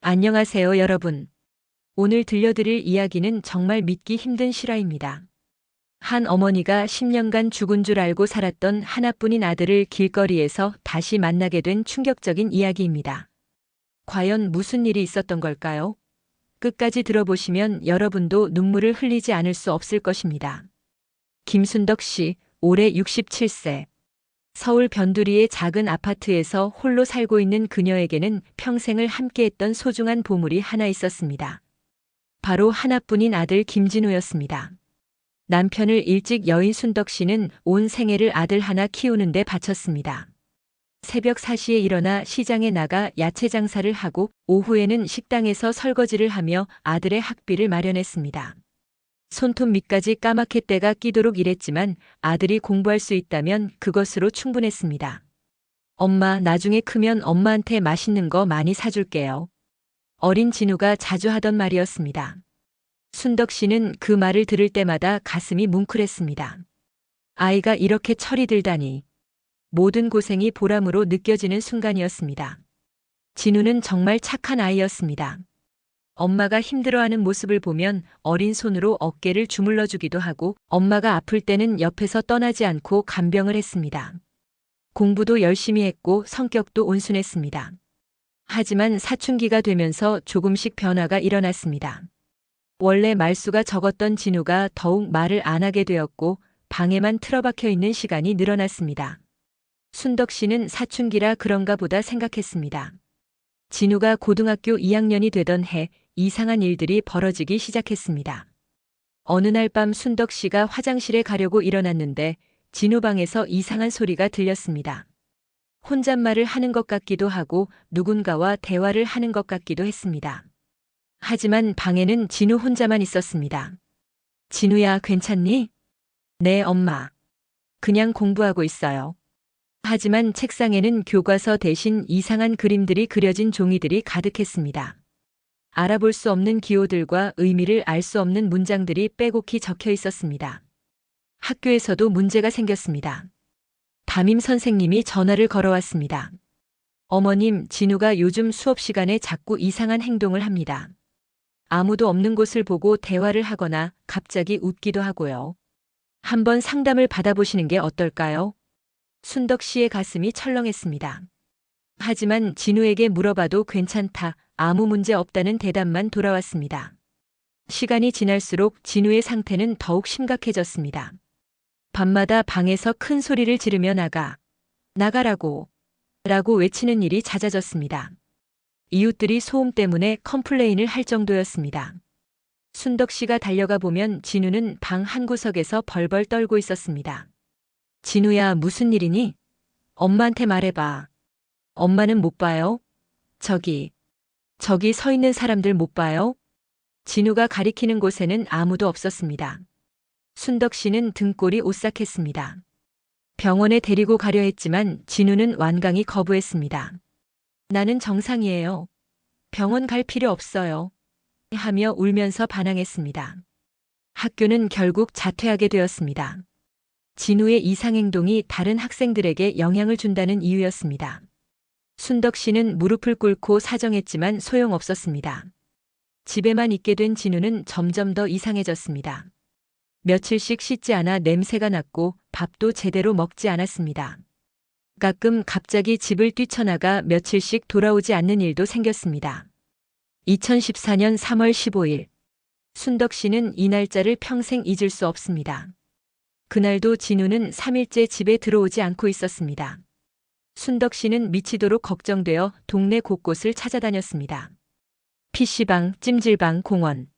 안녕하세요, 여러분. 오늘 들려드릴 이야기는 정말 믿기 힘든 실화입니다. 한 어머니가 10년간 죽은 줄 알고 살았던 하나뿐인 아들을 길거리에서 다시 만나게 된 충격적인 이야기입니다. 과연 무슨 일이 있었던 걸까요? 끝까지 들어보시면 여러분도 눈물을 흘리지 않을 수 없을 것입니다. 김순덕 씨, 올해 67세. 서울 변두리의 작은 아파트에서 홀로 살고 있는 그녀에게는 평생을 함께했던 소중한 보물이 하나 있었습니다. 바로 하나뿐인 아들 김진우였습니다. 남편을 일찍 여인 순덕 씨는 온 생애를 아들 하나 키우는 데 바쳤습니다. 새벽 4시에 일어나 시장에 나가 야채 장사를 하고 오후에는 식당에서 설거지를 하며 아들의 학비를 마련했습니다. 손톱 밑까지 까맣게 때가 끼도록 일했지만 아들이 공부할 수 있다면 그것으로 충분했습니다. 엄마, 나중에 크면 엄마한테 맛있는 거 많이 사줄게요. 어린 진우가 자주 하던 말이었습니다. 순덕 씨는 그 말을 들을 때마다 가슴이 뭉클했습니다. 아이가 이렇게 철이 들다니. 모든 고생이 보람으로 느껴지는 순간이었습니다. 진우는 정말 착한 아이였습니다. 엄마가 힘들어하는 모습을 보면 어린 손으로 어깨를 주물러 주기도 하고 엄마가 아플 때는 옆에서 떠나지 않고 간병을 했습니다. 공부도 열심히 했고 성격도 온순했습니다. 하지만 사춘기가 되면서 조금씩 변화가 일어났습니다. 원래 말수가 적었던 진우가 더욱 말을 안 하게 되었고 방에만 틀어박혀 있는 시간이 늘어났습니다. 순덕 씨는 사춘기라 그런가 보다 생각했습니다. 진우가 고등학교 2학년이 되던 해 이상한 일들이 벌어지기 시작했습니다. 어느 날 밤 순덕 씨가 화장실에 가려고 일어났는데 진우 방에서 이상한 소리가 들렸습니다. 혼잣말을 하는 것 같기도 하고 누군가와 대화를 하는 것 같기도 했습니다. 하지만 방에는 진우 혼자만 있었습니다. 진우야, 괜찮니? 네, 엄마. 그냥 공부하고 있어요. 하지만 책상에는 교과서 대신 이상한 그림들이 그려진 종이들이 가득했습니다. 알아볼 수 없는 기호들과 의미를 알 수 없는 문장들이 빼곡히 적혀 있었습니다. 학교에서도 문제가 생겼습니다. 담임 선생님이 전화를 걸어왔습니다. 어머님, 진우가 요즘 수업 시간에 자꾸 이상한 행동을 합니다. 아무도 없는 곳을 보고 대화를 하거나 갑자기 웃기도 하고요. 한번 상담을 받아보시는 게 어떨까요? 순덕 씨의 가슴이 철렁했습니다. 하지만 진우에게 물어봐도 괜찮다, 아무 문제 없다는 대답만 돌아왔습니다. 시간이 지날수록 진우의 상태는 더욱 심각해졌습니다. 밤마다 방에서 큰 소리를 지르며 나가라고 외치는 일이 잦아졌습니다. 이웃들이 소음 때문에 컴플레인을 할 정도였습니다. 순덕 씨가 달려가 보면 진우는 방 한구석에서 벌벌 떨고 있었습니다. 진우야, 무슨 일이니? 엄마한테 말해봐. 엄마는 못 봐요? 저기 서 있는 사람들 못 봐요? 진우가 가리키는 곳에는 아무도 없었습니다. 순덕 씨는 등골이 오싹했습니다. 병원에 데리고 가려 했지만 진우는 완강히 거부했습니다. 나는 정상이에요. 병원 갈 필요 없어요. 하며 울면서 반항했습니다. 학교는 결국 자퇴하게 되었습니다. 진우의 이상행동이 다른 학생들에게 영향을 준다는 이유였습니다. 순덕 씨는 무릎을 꿇고 사정했지만 소용없었습니다. 집에만 있게 된 진우는 점점 더 이상해졌습니다. 며칠씩 씻지 않아 냄새가 났고 밥도 제대로 먹지 않았습니다. 가끔 갑자기 집을 뛰쳐나가 며칠씩 돌아오지 않는 일도 생겼습니다. 2014년 3월 15일. 순덕 씨는 이 날짜를 평생 잊을 수 없습니다. 그날도 진우는 3일째 집에 들어오지 않고 있었습니다. 순덕 씨는 미치도록 걱정되어 동네 곳곳을 찾아다녔습니다. PC방, 찜질방, 공원.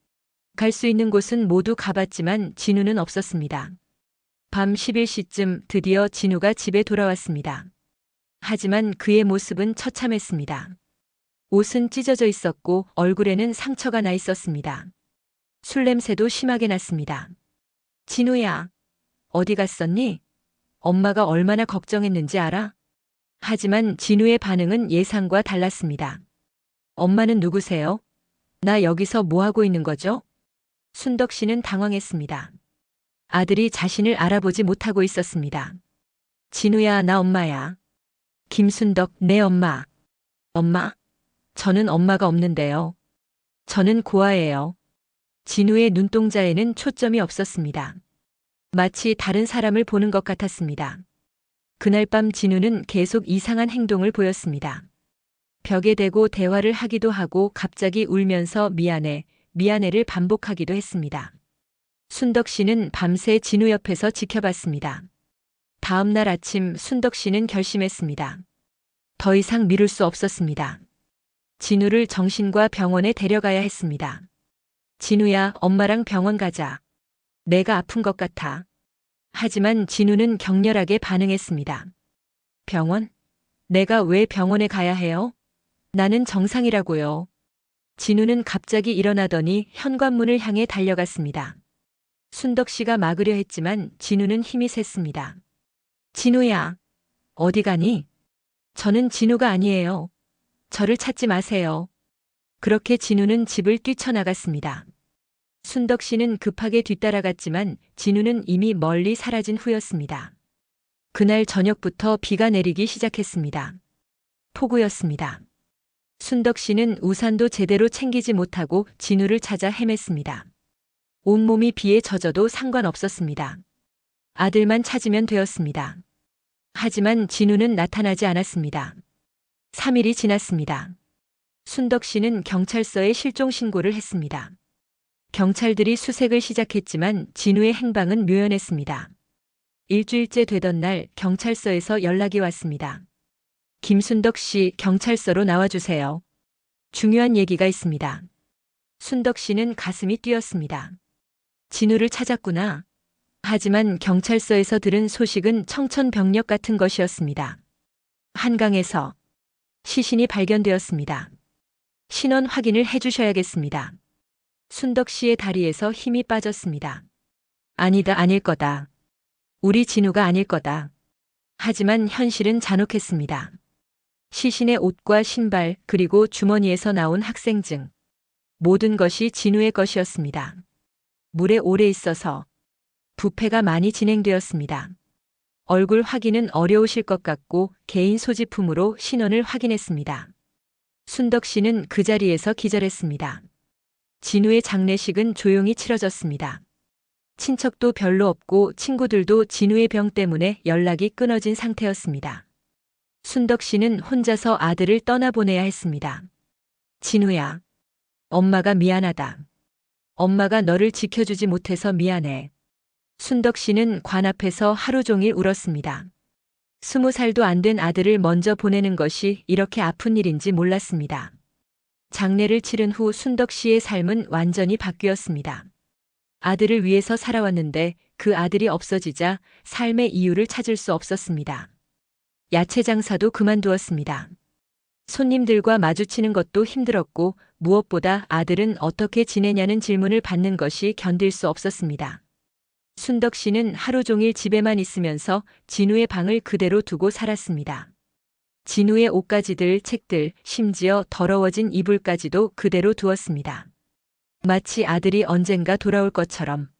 갈 수 있는 곳은 모두 가봤지만 진우는 없었습니다. 밤 11시쯤 드디어 진우가 집에 돌아왔습니다. 하지만 그의 모습은 처참했습니다. 옷은 찢어져 있었고 얼굴에는 상처가 나 있었습니다. 술 냄새도 심하게 났습니다. 진우야, 어디 갔었니? 엄마가 얼마나 걱정했는지 알아? 하지만 진우의 반응은 예상과 달랐습니다. 엄마는 누구세요? 나 여기서 뭐 하고 있는 거죠? 순덕 씨는 당황했습니다. 아들이 자신을 알아보지 못하고 있었습니다. 진우야, 나 엄마야. 김순덕, 내 엄마. 엄마? 저는 엄마가 없는데요. 저는 고아예요. 진우의 눈동자에는 초점이 없었습니다. 마치 다른 사람을 보는 것 같았습니다. 그날 밤 진우는 계속 이상한 행동을 보였습니다. 벽에 대고 대화를 하기도 하고 갑자기 울면서 미안해, 미안해를 반복하기도 했습니다. 순덕 씨는 밤새 진우 옆에서 지켜봤습니다. 다음 날 아침 순덕 씨는 결심했습니다. 더 이상 미룰 수 없었습니다. 진우를 정신과 병원에 데려가야 했습니다. 진우야, 엄마랑 병원 가자. 내가 아픈 것 같아. 하지만 진우는 격렬하게 반응했습니다. 병원? 내가 왜 병원에 가야 해요? 나는 정상이라고요. 진우는 갑자기 일어나더니 현관문을 향해 달려갔습니다. 순덕 씨가 막으려 했지만 진우는 힘이 셌습니다. 진우야, 어디 가니? 저는 진우가 아니에요. 저를 찾지 마세요. 그렇게 진우는 집을 뛰쳐나갔습니다. 순덕 씨는 급하게 뒤따라갔지만 진우는 이미 멀리 사라진 후였습니다. 그날 저녁부터 비가 내리기 시작했습니다. 폭우였습니다. 순덕 씨는 우산도 제대로 챙기지 못하고 진우를 찾아 헤맸습니다. 온몸이 비에 젖어도 상관없었습니다. 아들만 찾으면 되었습니다. 하지만 진우는 나타나지 않았습니다. 3일이 지났습니다. 순덕 씨는 경찰서에 실종 신고를 했습니다. 경찰들이 수색을 시작했지만 진우의 행방은 묘연했습니다. 일주일째 되던 날 경찰서에서 연락이 왔습니다. 김순덕 씨, 경찰서로 나와주세요. 중요한 얘기가 있습니다. 순덕 씨는 가슴이 뛰었습니다. 진우를 찾았구나. 하지만 경찰서에서 들은 소식은 청천벽력 같은 것이었습니다. 한강에서 시신이 발견되었습니다. 신원 확인을 해주셔야겠습니다. 순덕 씨의 다리에서 힘이 빠졌습니다. 아니다, 아닐 거다. 우리 진우가 아닐 거다. 하지만 현실은 잔혹했습니다. 시신의 옷과 신발 그리고 주머니에서 나온 학생증. 모든 것이 진우의 것이었습니다. 물에 오래 있어서 부패가 많이 진행되었습니다. 얼굴 확인은 어려우실 것 같고 개인 소지품으로 신원을 확인했습니다. 순덕 씨는 그 자리에서 기절했습니다. 진우의 장례식은 조용히 치러졌습니다. 친척도 별로 없고 친구들도 진우의 병 때문에 연락이 끊어진 상태였습니다. 순덕 씨는 혼자서 아들을 떠나보내야 했습니다. 진우야, 엄마가 미안하다. 엄마가 너를 지켜주지 못해서 미안해. 순덕 씨는 관 앞에서 하루 종일 울었습니다. 20살도 안 된 아들을 먼저 보내는 것이 이렇게 아픈 일인지 몰랐습니다. 장례를 치른 후 순덕 씨의 삶은 완전히 바뀌었습니다. 아들을 위해서 살아왔는데 그 아들이 없어지자 삶의 이유를 찾을 수 없었습니다. 야채 장사도 그만두었습니다. 손님들과 마주치는 것도 힘들었고 무엇보다 아들은 어떻게 지내냐는 질문을 받는 것이 견딜 수 없었습니다. 순덕 씨는 하루 종일 집에만 있으면서 진우의 방을 그대로 두고 살았습니다. 진우의 옷가지들, 책들, 심지어 더러워진 이불까지도 그대로 두었습니다. 마치 아들이 언젠가 돌아올 것처럼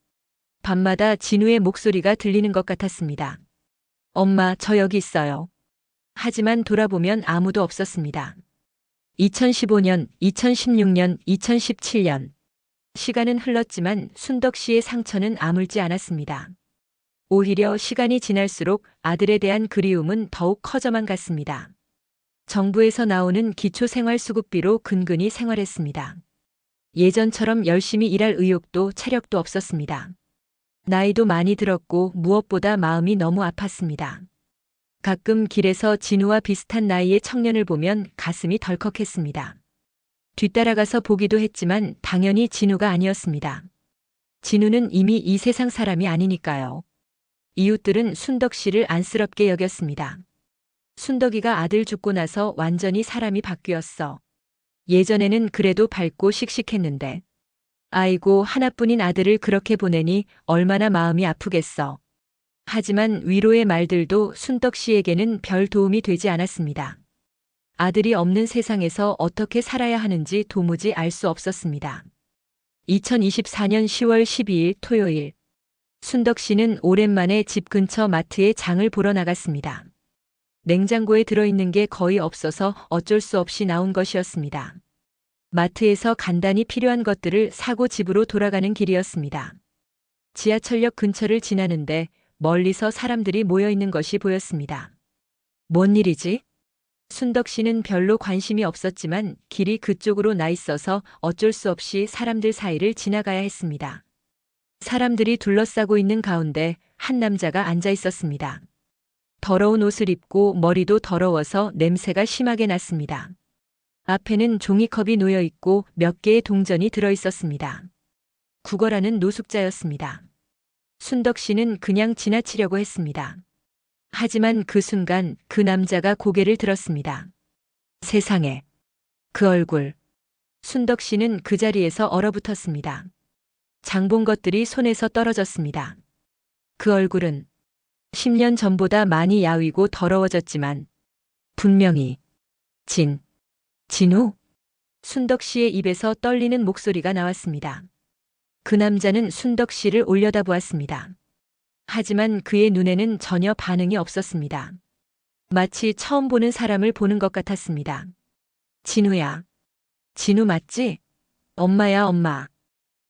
밤마다 진우의 목소리가 들리는 것 같았습니다. 엄마, 저 여기 있어요. 하지만 돌아보면 아무도 없었습니다. 2015년, 2016년, 2017년. 시간은 흘렀지만 순덕 씨의 상처는 아물지 않았습니다. 오히려 시간이 지날수록 아들에 대한 그리움은 더욱 커져만 갔습니다. 정부에서 나오는 기초생활수급비로 근근히 생활했습니다. 예전처럼 열심히 일할 의욕도 체력도 없었습니다. 나이도 많이 들었고 무엇보다 마음이 너무 아팠습니다. 가끔 길에서 진우와 비슷한 나이의 청년을 보면 가슴이 덜컥했습니다. 뒤따라가서 보기도 했지만 당연히 진우가 아니었습니다. 진우는 이미 이 세상 사람이 아니니까요. 이웃들은 순덕 씨를 안쓰럽게 여겼습니다. 순덕이가 아들 죽고 나서 완전히 사람이 바뀌었어. 예전에는 그래도 밝고 씩씩했는데. 아이고, 하나뿐인 아들을 그렇게 보내니 얼마나 마음이 아프겠어. 하지만 위로의 말들도 순덕 씨에게는 별 도움이 되지 않았습니다. 아들이 없는 세상에서 어떻게 살아야 하는지 도무지 알 수 없었습니다. 2024년 10월 12일 토요일. 순덕 씨는 오랜만에 집 근처 마트에 장을 보러 나갔습니다. 냉장고에 들어있는 게 거의 없어서 어쩔 수 없이 나온 것이었습니다. 마트에서 간단히 필요한 것들을 사고 집으로 돌아가는 길이었습니다. 지하철역 근처를 지나는데 멀리서 사람들이 모여 있는 것이 보였습니다. 뭔 일이지? 순덕 씨는 별로 관심이 없었지만 길이 그쪽으로 나 있어서 어쩔 수 없이 사람들 사이를 지나가야 했습니다. 사람들이 둘러싸고 있는 가운데 한 남자가 앉아 있었습니다. 더러운 옷을 입고 머리도 더러워서 냄새가 심하게 났습니다. 앞에는 종이컵이 놓여 있고 몇 개의 동전이 들어 있었습니다. 구걸하는 노숙자였습니다. 순덕 씨는 그냥 지나치려고 했습니다. 하지만 그 순간 그 남자가 고개를 들었습니다. 세상에, 그 얼굴. 순덕 씨는 그 자리에서 얼어붙었습니다. 장본 것들이 손에서 떨어졌습니다. 그 얼굴은 10년 전보다 많이 야위고 더러워졌지만 분명히 진우? 순덕 씨의 입에서 떨리는 목소리가 나왔습니다. 그 남자는 순덕 씨를 올려다보았습니다. 하지만 그의 눈에는 전혀 반응이 없었습니다. 마치 처음 보는 사람을 보는 것 같았습니다. 진우야. 진우 맞지? 엄마야, 엄마.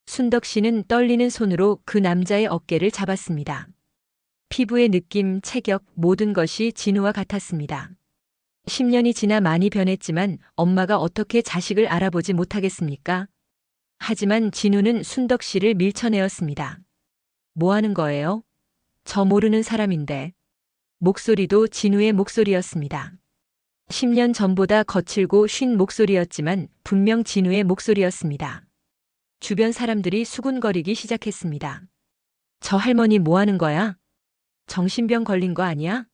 순덕 씨는 떨리는 손으로 그 남자의 어깨를 잡았습니다. 피부의 느낌, 체격, 모든 것이 진우와 같았습니다. 10년이 지나 많이 변했지만 엄마가 어떻게 자식을 알아보지 못하겠습니까? 하지만 진우는 순덕 씨를 밀쳐내었습니다. 뭐 하는 거예요? 저 모르는 사람인데. 목소리도 진우의 목소리였습니다. 10년 전보다 거칠고 쉰 목소리였지만 분명 진우의 목소리였습니다. 주변 사람들이 수군거리기 시작했습니다. 저 할머니 뭐 하는 거야? 정신병 걸린 거 아니야?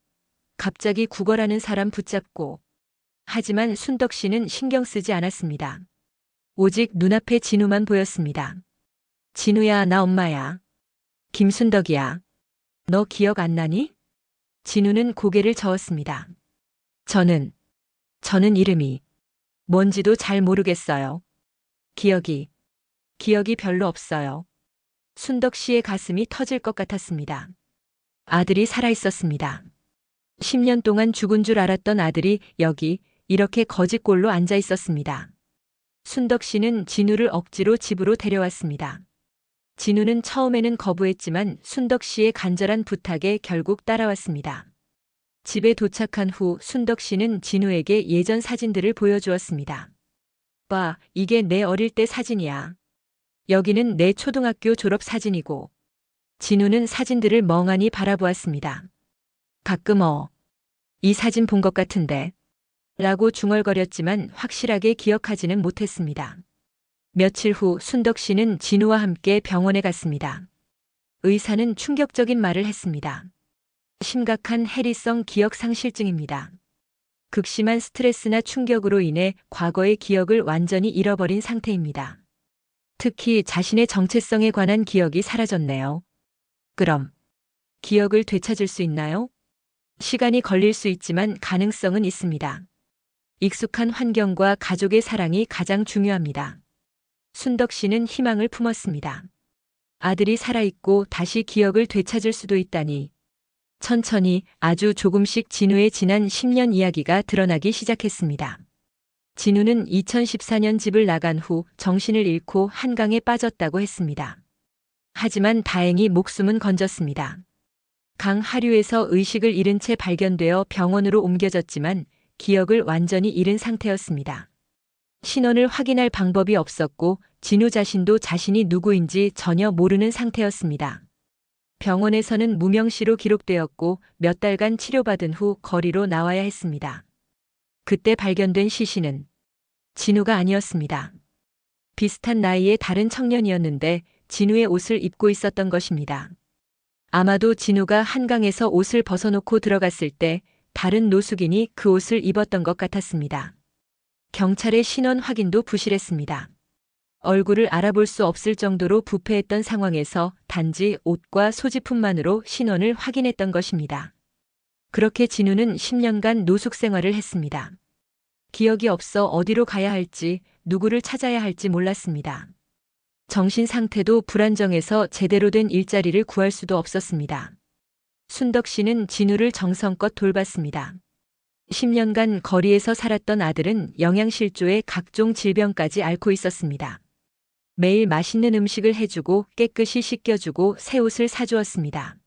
갑자기 구걸하는 사람 붙잡고. 하지만 순덕 씨는 신경 쓰지 않았습니다. 오직 눈앞에 진우만 보였습니다. 진우야, 나 엄마야. 김순덕이야. 너 기억 안 나니? 진우는 고개를 저었습니다. 저는 이름이 뭔지도 잘 모르겠어요. 기억이 별로 없어요. 순덕 씨의 가슴이 터질 것 같았습니다. 아들이 살아있었습니다. 10년 동안 죽은 줄 알았던 아들이 여기 이렇게 거짓골로 앉아 있었습니다. 순덕 씨는 진우를 억지로 집으로 데려왔습니다. 진우는 처음에는 거부했지만 순덕 씨의 간절한 부탁에 결국 따라왔습니다. 집에 도착한 후 순덕 씨는 진우에게 예전 사진들을 보여주었습니다. 봐, 이게 내 어릴 때 사진이야. 여기는 내 초등학교 졸업 사진이고. 진우는 사진들을 멍하니 바라보았습니다. 가끔 이 사진 본 것 같은데. 라고 중얼거렸지만 확실하게 기억하지는 못했습니다. 며칠 후 순덕 씨는 진우와 함께 병원에 갔습니다. 의사는 충격적인 말을 했습니다. 심각한 해리성 기억상실증입니다. 극심한 스트레스나 충격으로 인해 과거의 기억을 완전히 잃어버린 상태입니다. 특히 자신의 정체성에 관한 기억이 사라졌네요. 그럼 기억을 되찾을 수 있나요? 시간이 걸릴 수 있지만 가능성은 있습니다. 익숙한 환경과 가족의 사랑이 가장 중요합니다. 순덕 씨는 희망을 품었습니다. 아들이 살아있고 다시 기억을 되찾을 수도 있다니. 천천히 아주 조금씩 진우의 지난 10년 이야기가 드러나기 시작했습니다. 진우는 2014년 집을 나간 후 정신을 잃고 한강에 빠졌다고 했습니다. 하지만 다행히 목숨은 건졌습니다. 강 하류에서 의식을 잃은 채 발견되어 병원으로 옮겨졌지만 기억을 완전히 잃은 상태였습니다. 신원을 확인할 방법이 없었고 진우 자신도 자신이 누구인지 전혀 모르는 상태였습니다. 병원에서는 무명시로 기록되었고 몇 달간 치료받은 후 거리로 나와야 했습니다. 그때 발견된 시신은 진우가 아니었습니다. 비슷한 나이의 다른 청년이었는데 진우의 옷을 입고 있었던 것입니다. 아마도 진우가 한강에서 옷을 벗어놓고 들어갔을 때 다른 노숙인이 그 옷을 입었던 것 같았습니다. 경찰의 신원 확인도 부실했습니다. 얼굴을 알아볼 수 없을 정도로 부패했던 상황에서 단지 옷과 소지품만으로 신원을 확인했던 것입니다. 그렇게 진우는 10년간 노숙 생활을 했습니다. 기억이 없어 어디로 가야 할지, 누구를 찾아야 할지 몰랐습니다. 정신 상태도 불안정해서 제대로 된 일자리를 구할 수도 없었습니다. 순덕 씨는 진우를 정성껏 돌봤습니다. 10년간 거리에서 살았던 아들은 영양실조에 각종 질병까지 앓고 있었습니다. 매일 맛있는 음식을 해주고 깨끗이 씻겨주고 새 옷을 사주었습니다.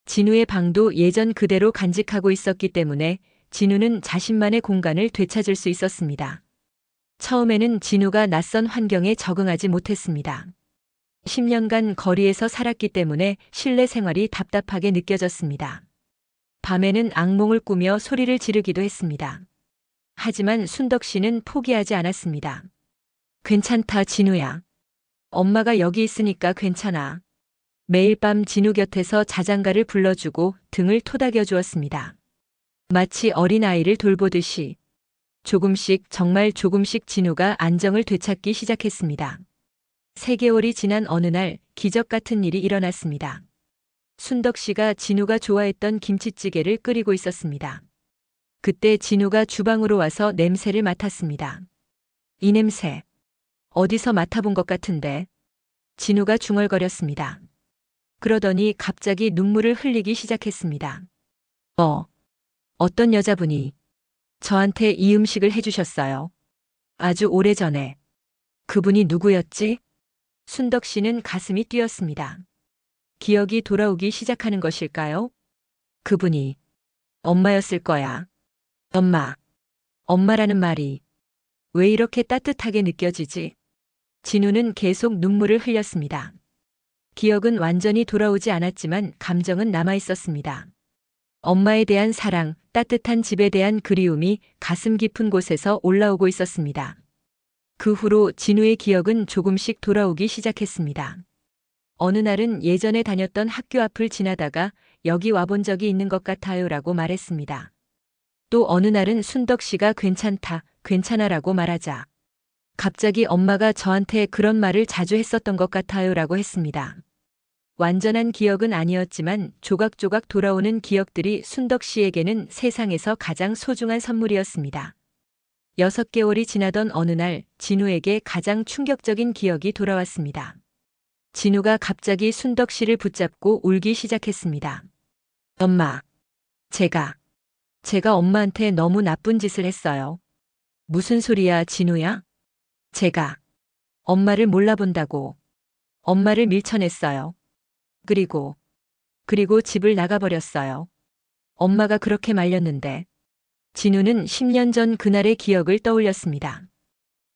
진우의 방도 예전 그대로 간직하고 있었기 때문에 진우는 자신만의 공간을 되찾을 수 있었습니다. 처음에는 진우가 낯선 환경에 적응하지 못했습니다. 10년간 거리에서 살았기 때문에 실내 생활이 답답하게 느껴졌습니다. 밤에는 악몽을 꾸며 소리를 지르기도 했습니다. 하지만 순덕 씨는 포기하지 않았습니다. 괜찮다, 진우야. 엄마가 여기 있으니까 괜찮아. 매일 밤 진우 곁에서 자장가를 불러주고 등을 토닥여 주었습니다. 마치 어린아이를 돌보듯이 조금씩, 정말 조금씩 진우가 안정을 되찾기 시작했습니다. 3개월이 지난 어느 날 기적 같은 일이 일어났습니다. 순덕 씨가 진우가 좋아했던 김치찌개를 끓이고 있었습니다. 그때 진우가 주방으로 와서 냄새를 맡았습니다. 이 냄새, 어디서 맡아본 것 같은데. 진우가 중얼거렸습니다. 그러더니 갑자기 눈물을 흘리기 시작했습니다. 어떤 여자분이 저한테 이 음식을 해주셨어요. 아주 오래전에. 그분이 누구였지? 순덕 씨는 가슴이 뛰었습니다. 기억이 돌아오기 시작하는 것일까요? 그분이 엄마였을 거야. 엄마. 엄마라는 말이 왜 이렇게 따뜻하게 느껴지지? 진우는 계속 눈물을 흘렸습니다. 기억은 완전히 돌아오지 않았지만 감정은 남아 있었습니다. 엄마에 대한 사랑, 따뜻한 집에 대한 그리움이 가슴 깊은 곳에서 올라오고 있었습니다. 그 후로 진우의 기억은 조금씩 돌아오기 시작했습니다. 어느 날은 예전에 다녔던 학교 앞을 지나다가 여기 와본 적이 있는 것 같아요라고 말했습니다. 또 어느 날은 순덕 씨가 괜찮다, 괜찮아라고 말하자 갑자기 엄마가 저한테 그런 말을 자주 했었던 것 같아요라고 했습니다. 완전한 기억은 아니었지만 조각조각 돌아오는 기억들이 순덕 씨에게는 세상에서 가장 소중한 선물이었습니다. 6개월이 지나던 어느 날 진우에게 가장 충격적인 기억이 돌아왔습니다. 진우가 갑자기 순덕 씨를 붙잡고 울기 시작했습니다. 엄마, 제가 엄마한테 너무 나쁜 짓을 했어요. 무슨 소리야, 진우야? 제가 엄마를 몰라본다고. 엄마를 밀쳐냈어요. 그리고 집을 나가버렸어요. 엄마가 그렇게 말렸는데. 진우는 10년 전 그날의 기억을 떠올렸습니다.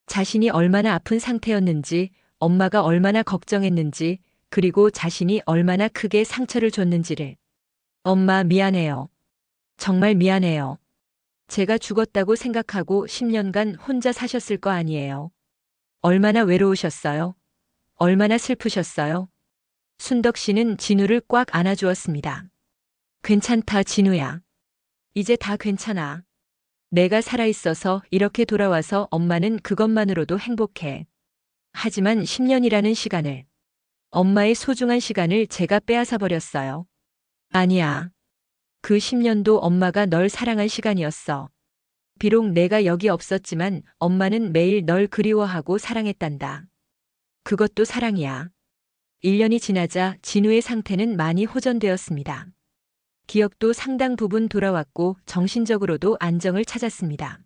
자신이 얼마나 아픈 상태였는지, 엄마가 얼마나 걱정했는지, 그리고 자신이 얼마나 크게 상처를 줬는지를. 엄마, 미안해요. 정말 미안해요. 제가 죽었다고 생각하고 10년간 혼자 사셨을 거 아니에요. 얼마나 외로우셨어요? 얼마나 슬프셨어요? 순덕 씨는 진우를 꽉 안아주었습니다. 괜찮다, 진우야. 이제 다 괜찮아. 내가 살아있어서 이렇게 돌아와서 엄마는 그것만으로도 행복해. 하지만 10년이라는 시간을, 엄마의 소중한 시간을 제가 빼앗아 버렸어요. 아니야. 그 10년도 엄마가 널 사랑한 시간이었어. 비록 내가 여기 없었지만 엄마는 매일 널 그리워하고 사랑했단다. 그것도 사랑이야. 1년이 지나자 진우의 상태는 많이 호전되었습니다. 기억도 상당 부분 돌아왔고 정신적으로도 안정을 찾았습니다.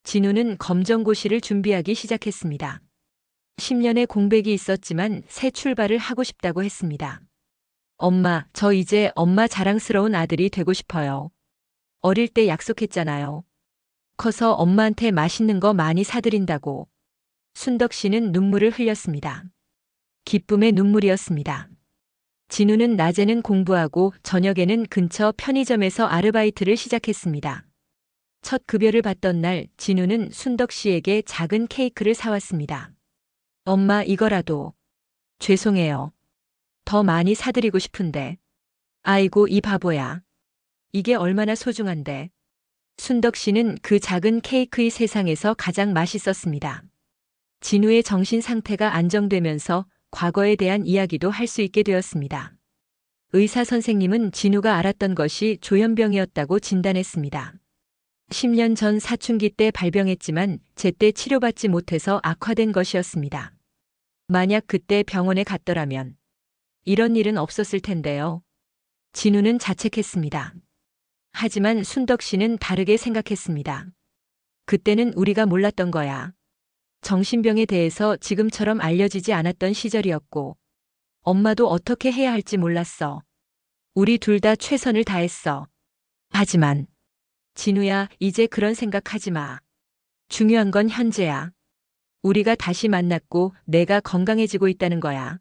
진우는 검정고시를 준비하기 시작했습니다. 10년의 공백이 있었지만 새 출발을 하고 싶다고 했습니다. 엄마, 저 이제 엄마 자랑스러운 아들이 되고 싶어요. 어릴 때 약속했잖아요. 커서 엄마한테 맛있는 거 많이 사드린다고. 순덕 씨는 눈물을 흘렸습니다. 기쁨의 눈물이었습니다. 진우는 낮에는 공부하고 저녁에는 근처 편의점에서 아르바이트를 시작했습니다. 첫 급여를 받던 날 진우는 순덕 씨에게 작은 케이크를 사왔습니다. 엄마, 이거라도. 죄송해요. 더 많이 사드리고 싶은데. 아이고, 이 바보야. 이게 얼마나 소중한데. 순덕 씨는 그 작은 케이크의 세상에서 가장 맛있었습니다. 진우의 정신 상태가 안정되면서 과거에 대한 이야기도 할 수 있게 되었습니다. 의사 선생님은 진우가 앓았던 것이 조현병이었다고 진단했습니다. 10년 전 사춘기 때 발병했지만 제때 치료받지 못해서 악화된 것이었습니다. 만약 그때 병원에 갔더라면 이런 일은 없었을 텐데요. 진우는 자책했습니다. 하지만 순덕 씨는 다르게 생각했습니다. 그때는 우리가 몰랐던 거야. 정신병에 대해서 지금처럼 알려지지 않았던 시절이었고, 엄마도 어떻게 해야 할지 몰랐어. 우리 둘 다 최선을 다했어. 하지만, 진우야, 이제 그런 생각하지 마. 중요한 건 현재야. 우리가 다시 만났고 내가 건강해지고 있다는 거야.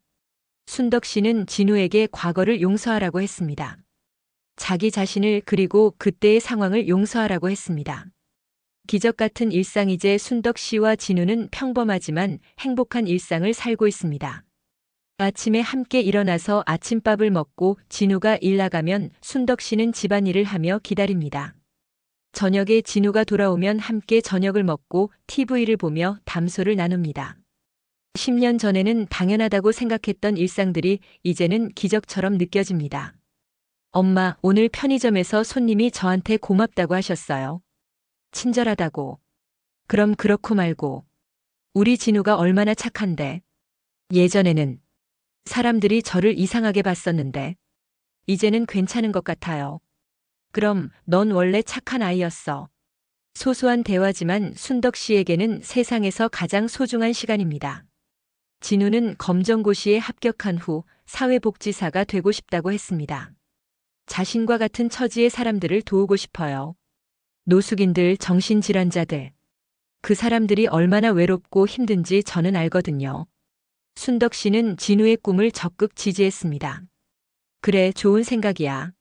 순덕 씨는 진우에게 과거를 용서하라고 했습니다. 자기 자신을 그리고 그때의 상황을 용서하라고 했습니다. 기적 같은 일상 이제 순덕 씨와 진우는 평범하지만 행복한 일상을 살고 있습니다. 아침에 함께 일어나서 아침밥을 먹고 진우가 일 나가면 순덕 씨는 집안일을 하며 기다립니다. 저녁에 진우가 돌아오면 함께 저녁을 먹고 TV를 보며 담소를 나눕니다. 10년 전에는 당연하다고 생각했던 일상들이 이제는 기적처럼 느껴집니다. 엄마, 오늘 편의점에서 손님이 저한테 고맙다고 하셨어요. 친절하다고. 그럼 그렇고 말고. 우리 진우가 얼마나 착한데. 예전에는 사람들이 저를 이상하게 봤었는데 이제는 괜찮은 것 같아요. 그럼 넌 원래 착한 아이였어. 소소한 대화지만 순덕 씨에게는 세상에서 가장 소중한 시간입니다. 진우는 검정고시에 합격한 후 사회복지사가 되고 싶다고 했습니다. 자신과 같은 처지의 사람들을 도우고 싶어요. 노숙인들, 정신질환자들. 그 사람들이 얼마나 외롭고 힘든지 저는 알거든요. 순덕 씨는 진우의 꿈을 적극 지지했습니다. 그래, 좋은 생각이야.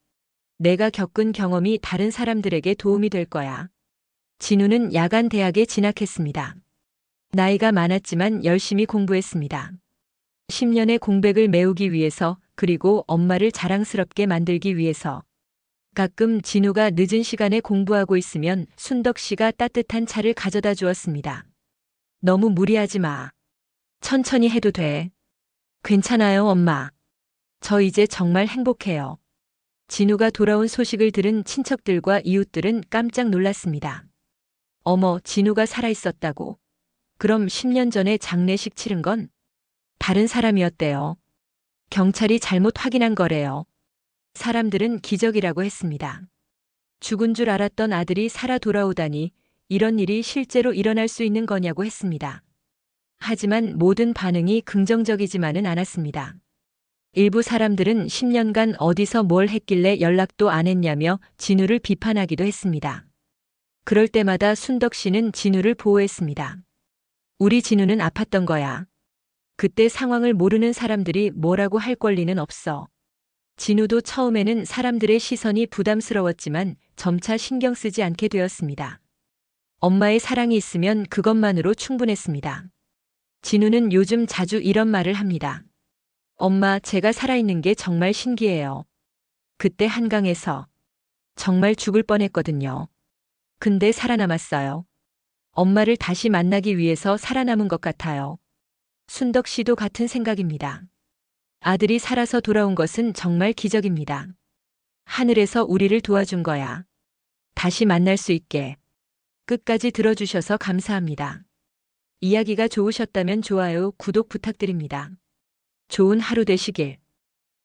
내가 겪은 경험이 다른 사람들에게 도움이 될 거야. 진우는 야간 대학에 진학했습니다. 나이가 많았지만 열심히 공부했습니다. 10년의 공백을 메우기 위해서, 그리고 엄마를 자랑스럽게 만들기 위해서. 가끔 진우가 늦은 시간에 공부하고 있으면 순덕 씨가 따뜻한 차를 가져다 주었습니다. 너무 무리하지 마. 천천히 해도 돼. 괜찮아요, 엄마. 저 이제 정말 행복해요. 진우가 돌아온 소식을 들은 친척들과 이웃들은 깜짝 놀랐습니다. 어머, 진우가 살아있었다고. 그럼 10년 전에 장례식 치른 건 다른 사람이었대요. 경찰이 잘못 확인한 거래요. 사람들은 기적이라고 했습니다. 죽은 줄 알았던 아들이 살아 돌아오다니 이런 일이 실제로 일어날 수 있는 거냐고 했습니다. 하지만 모든 반응이 긍정적이지만은 않았습니다. 일부 사람들은 10년간 어디서 뭘 했길래 연락도 안 했냐며 진우를 비판하기도 했습니다. 그럴 때마다 순덕 씨는 진우를 보호했습니다. 우리 진우는 아팠던 거야. 그때 상황을 모르는 사람들이 뭐라고 할 권리는 없어. 진우도 처음에는 사람들의 시선이 부담스러웠지만 점차 신경 쓰지 않게 되었습니다. 엄마의 사랑이 있으면 그것만으로 충분했습니다. 진우는 요즘 자주 이런 말을 합니다. 엄마, 제가 살아있는 게 정말 신기해요. 그때 한강에서 정말 죽을 뻔했거든요. 근데 살아남았어요. 엄마를 다시 만나기 위해서 살아남은 것 같아요. 순덕 씨도 같은 생각입니다. 아들이 살아서 돌아온 것은 정말 기적입니다. 하늘에서 우리를 도와준 거야. 다시 만날 수 있게. 끝까지 들어주셔서 감사합니다. 이야기가 좋으셨다면 좋아요, 구독 부탁드립니다. 좋은 하루 되시길.